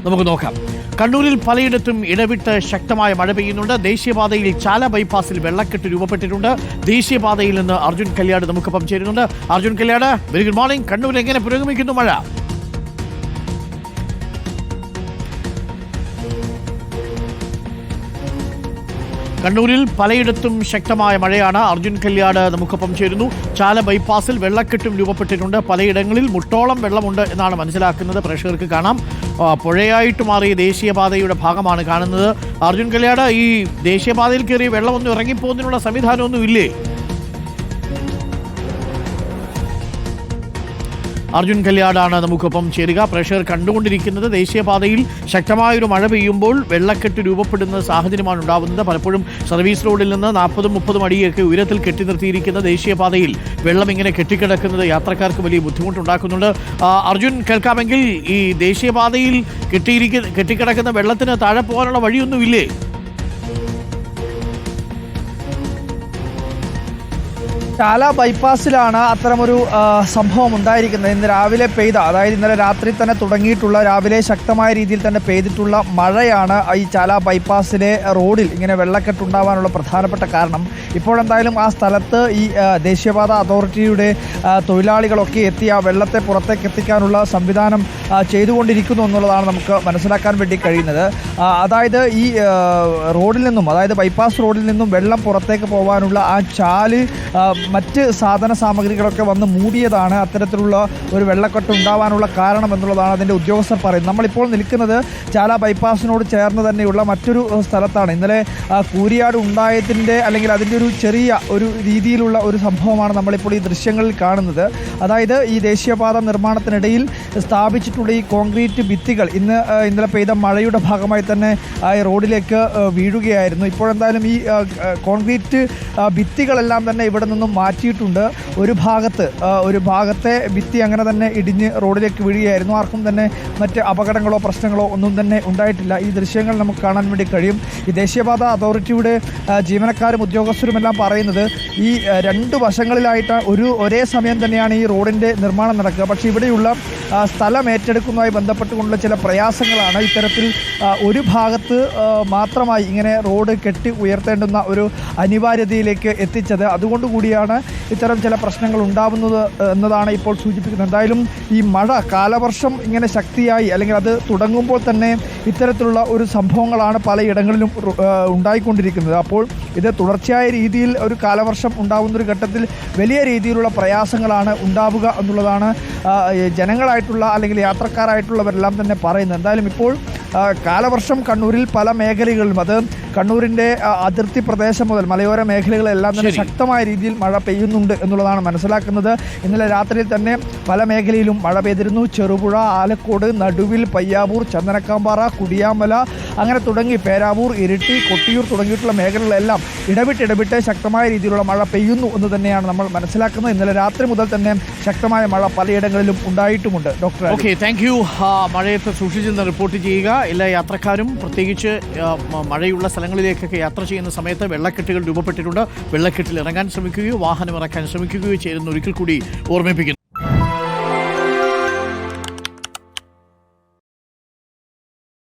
നമുക്ക് നോക്കാം. കണ്ണൂരിൽ പലയിടത്തും ഇടവിട്ട് ശക്തമായ മഴ പെയ്യുന്നുണ്ട്. ദേശീയപാതയിൽ ചാല ബൈപ്പാസിൽ വെള്ളക്കെട്ട് രൂപപ്പെട്ടിട്ടുണ്ട്. ദേശീയപാതയിൽ നിന്ന് അർജുൻ കല്യാട് നമുക്കൊപ്പം ചേരുന്നുണ്ട്. Arjun Kalliad, very good morning. കണ്ണൂരിൽ എങ്ങനെ പുരോഗമിക്കുന്നു മഴ? കണ്ണൂരിൽ പലയിടത്തും ശക്തമായ മഴയാണ്. അർജുൻ കല്യാട് നമുക്കൊപ്പം ചേരുന്നു. ചാല ബൈപ്പാസിൽ വെള്ളക്കെട്ടും രൂപപ്പെട്ടിട്ടുണ്ട്. പലയിടങ്ങളിൽ മുട്ടോളം വെള്ളമുണ്ട് എന്നാണ് മനസ്സിലാക്കുന്നത്. പ്രേക്ഷകർക്ക് കാണാം. പുഴയായിട്ട് മാറിയ ദേശീയപാതയുടെ ഭാഗമാണ് കാണുന്നത്. അർജുൻ കല്യാട്, ഈ ദേശീയപാതയിൽ കയറി വെള്ളമൊന്നും ഇറങ്ങിപ്പോകുന്നതിനുള്ള സംവിധാനമൊന്നും ഇല്ലേ? അർജുൻ കല്യാടാണ് നമുക്കൊപ്പം ചേരുക. പ്രേക്ഷകർ കണ്ടുകൊണ്ടിരിക്കുന്നത് ദേശീയപാതയിൽ ശക്തമായൊരു മഴ പെയ്യുമ്പോൾ വെള്ളക്കെട്ട് രൂപപ്പെടുന്ന സാഹചര്യമാണ് ഉണ്ടാകുന്നത്. പലപ്പോഴും സർവീസ് റോഡിൽ നിന്ന് 40-30 അടിയൊക്കെ ഉയരത്തിൽ കെട്ടി നിർത്തിയിരിക്കുന്ന ദേശീയപാതയിൽ വെള്ളം ഇങ്ങനെ കെട്ടിക്കിടക്കുന്നത് യാത്രക്കാർക്ക് വലിയ ബുദ്ധിമുട്ടുണ്ടാക്കുന്നുണ്ട്. അർജുൻ, കേൾക്കാമെങ്കിൽ ഈ ദേശീയപാതയിൽ കെട്ടിക്കിടക്കുന്ന വെള്ളത്തിന് താഴെ പോകാനുള്ള വഴിയൊന്നുമില്ലേ? ചാല ബൈപ്പാസിലാണ് അത്തരമൊരു സംഭവം ഉണ്ടായിരിക്കുന്നത്. ഇന്ന് രാവിലെ പെയ്ത, അതായത് ഇന്നലെ രാത്രി തന്നെ തുടങ്ങിയിട്ടുള്ള, രാവിലെ ശക്തമായ രീതിയിൽ തന്നെ പെയ്തിട്ടുള്ള മഴയാണ് ഈ ചാല ബൈപ്പാസിലെ റോഡിൽ ഇങ്ങനെ വെള്ളക്കെട്ടുണ്ടാവാനുള്ള പ്രധാനപ്പെട്ട കാരണം. ഇപ്പോഴെന്തായാലും ആ സ്ഥലത്ത് ഈ ദേശീയപാത അതോറിറ്റിയുടെ തൊഴിലാളികളൊക്കെ എത്തി ആ വെള്ളത്തെ പുറത്തേക്ക് എത്തിക്കാനുള്ള സംവിധാനം ചെയ്തുകൊണ്ടിരിക്കുന്നു എന്നുള്ളതാണ് നമുക്ക് മനസ്സിലാക്കാൻ വേണ്ടി കഴിയുന്നത്. അതായത് ഈ റോഡിൽ നിന്നും, അതായത് ബൈപ്പാസ് റോഡിൽ നിന്നും വെള്ളം പുറത്തേക്ക് പോകാനുള്ള ആ ചാല് മറ്റ് സാധന സാമഗ്രികളൊക്കെ വന്ന് മൂടിയതാണ് അത്തരത്തിലുള്ള ഒരു വെള്ളക്കെട്ട് ഉണ്ടാവാനുള്ള കാരണം എന്നുള്ളതാണ് അതിൻ്റെ ഉദ്യോഗസ്ഥർ പറയുന്നത്. നമ്മളിപ്പോൾ നിൽക്കുന്നത് ചാല ബൈപ്പാസിനോട് ചേർന്ന് തന്നെയുള്ള മറ്റൊരു സ്ഥലത്താണ്. ഇന്നലെ കൂരിയാട് ഉണ്ടായതിൻ്റെ, അല്ലെങ്കിൽ അതിൻ്റെ ഒരു ചെറിയ ഒരു രീതിയിലുള്ള ഒരു സംഭവമാണ് നമ്മളിപ്പോൾ ഈ ദൃശ്യങ്ങളിൽ കാണുന്നത്. അതായത് ഈ ദേശീയപാത നിർമ്മാണത്തിനിടയിൽ സ്ഥാപിച്ചിട്ടുള്ള ഈ കോൺക്രീറ്റ് ഭിത്തികൾ ഇന്നലെ പെയ്ത മഴയുടെ ഭാഗമായി തന്നെ ഈ റോഡിലേക്ക് വീഴുകയായിരുന്നു. ഇപ്പോഴെന്തായാലും ഈ കോൺക്രീറ്റ് ഭിത്തികളെല്ലാം തന്നെ ഇവിടെ നിന്നും മാറ്റിയിട്ടുണ്ട്. ഒരു ഭാഗത്തെ ഭിത്തി അങ്ങനെ തന്നെ ഇടിഞ്ഞ് റോഡിലേക്ക് വീഴുകയായിരുന്നു. ആർക്കും തന്നെ മറ്റ് അപകടങ്ങളോ പ്രശ്നങ്ങളോ ഒന്നും തന്നെ ഉണ്ടായിട്ടില്ല. ഈ ദൃശ്യങ്ങൾ നമുക്ക് കാണാൻ വേണ്ടി കഴിയും. ഈ ദേശീയപാത അതോറിറ്റിയുടെ ജീവനക്കാരും ഉദ്യോഗസ്ഥരുമെല്ലാം പറയുന്നത് ഈ രണ്ട് വശങ്ങളിലായിട്ട് ഒരേ സമയം തന്നെയാണ് ഈ റോഡിൻ്റെ നിർമ്മാണം നടക്കുക. പക്ഷേ ഇവിടെയുള്ള സ്ഥലം ഏറ്റെടുക്കുന്നതുമായി ബന്ധപ്പെട്ടുകൊണ്ടുള്ള ചില പ്രയാസങ്ങളാണ് ഇത്തരത്തിൽ ഒരു ഭാഗത്ത് മാത്രമായി ഇങ്ങനെ റോഡ് കെട്ടി ഉയർത്തേണ്ടുന്ന ഒരു അനിവാര്യതയിലേക്ക് എത്തിച്ചത്. അതുകൊണ്ടുകൂടിയാണ് ഇത്തരം ചില പ്രശ്നങ്ങൾ ഉണ്ടാവുന്നത് എന്നതാണ് ഇപ്പോൾ സൂചിപ്പിക്കുന്നത്. എന്തായാലും ഈ മഴ, കാലവർഷം ഇങ്ങനെ ശക്തിയായി, അല്ലെങ്കിൽ അത് തുടങ്ങുമ്പോൾ തന്നെ ഇത്തരത്തിലുള്ള ഒരു സംഭവങ്ങളാണ് പലയിടങ്ങളിലും ഉണ്ടായിക്കൊണ്ടിരിക്കുന്നത്. അപ്പോൾ ഇത് തുടർച്ചയായ രീതിയിൽ ഒരു കാലവർഷം ഉണ്ടാകുന്നൊരു ഘട്ടത്തിൽ വലിയ രീതിയിലുള്ള പ്രയാസങ്ങളാണ് ഉണ്ടാവുക എന്നുള്ളതാണ് ജനങ്ങളായിട്ടുള്ള, അല്ലെങ്കിൽ യാത്രക്കാരായിട്ടുള്ളവരെല്ലാം തന്നെ പറയുന്നത്. എന്തായാലും ഇപ്പോൾ കാലവർഷം കണ്ണൂരിൽ പല മേഖലകളിലും, അത് കണ്ണൂരിൻ്റെ അതിർത്തി പ്രദേശം മുതൽ മലയോര മേഖലകളെല്ലാം തന്നെ ശക്തമായ രീതിയിൽ മഴ പെയ്യുന്നുണ്ട് എന്നുള്ളതാണ് മനസ്സിലാക്കുന്നത്. ഇന്നലെ രാത്രിയിൽ തന്നെ പല മേഖലയിലും മഴ പെയ്തിരുന്നു. ചെറുപുഴ, ആലക്കോട്, നടുവിൽ, പയ്യാവൂർ, ചന്ദനക്കാമ്പാറ, കുടിയാമല, അങ്ങനെ തുടങ്ങി പേരാവൂർ, ഇരിട്ടി, കൊട്ടിയൂർ തുടങ്ങിയിട്ടുള്ള മേഖലകളിലെല്ലാം ഇടവിട്ട് ശക്തമായ രീതിയിലുള്ള മഴ പെയ്യുന്നു എന്ന് തന്നെയാണ് നമ്മൾ മനസ്സിലാക്കുന്നത്. ഇന്നലെ രാത്രി മുതൽ തന്നെ ശക്തമായ മഴ പലയിടങ്ങളിലും ഉണ്ടായിട്ടുമുണ്ട്. Doctor, okay, thank you. മഴയത്ത് സൂക്ഷിച്ചെന്ന് റിപ്പോർട്ട് ചെയ്യുക. എല്ലാ യാത്രക്കാരും, പ്രത്യേകിച്ച് മഴയുള്ള സ്ഥലങ്ങളിലേക്കൊക്കെ യാത്ര ചെയ്യുന്ന സമയത്ത് വെള്ളക്കെട്ടുകൾ രൂപപ്പെട്ടിട്ടുണ്ട്. വെള്ളക്കെട്ടിൽ ഇറങ്ങാൻ ശ്രമിക്കുകയോ വാഹനം ഇറക്കാൻ ശ്രമിക്കുകയോ ചെയ്യുന്ന ഒരിക്കൽ കൂടി ഓർമ്മിപ്പിക്കുന്നു.